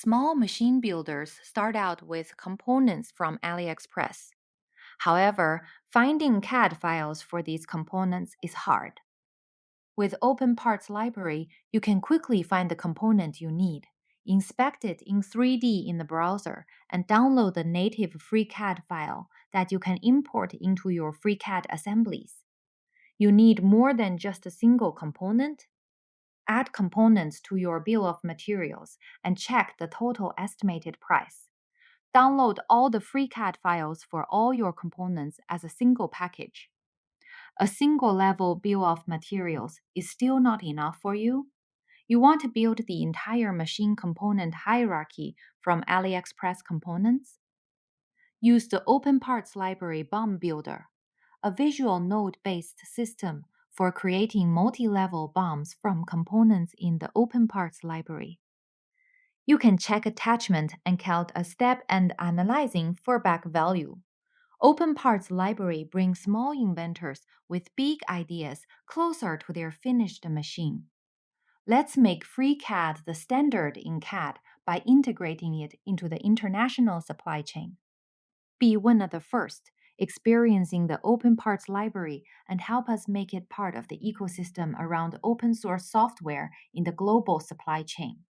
Small machine builders start out with components from AliExpress. However, finding CAD files for these components is hard. With OpenPartsLibrary, you can quickly find the component you need, inspect it in 3D in the browser, and download the native FreeCAD file that you can import into your FreeCAD assemblies. You need more than just a single component. Add components to your bill of materials and check the total estimated price. Download all the FreeCAD files for all your components as a single package. A single level bill of materials is still not enough for you? You want to build the entire machine component hierarchy from AliExpress components? Use the OpenPartsLibrary BOM Builder, a visual node-based system for creating multi-level BOMs from components in the OpenPartsLibrary. You can check attachment and count a step and analyzing fallback value. OpenPartsLibrary brings small inventors with big ideas closer to their finished machine. Let's make FreeCAD the standard in CAD by integrating it into the international supply chain. Be one of the first experiencing the OpenPartsLibrary and help us make it part of the ecosystem around open source software in the global supply chain.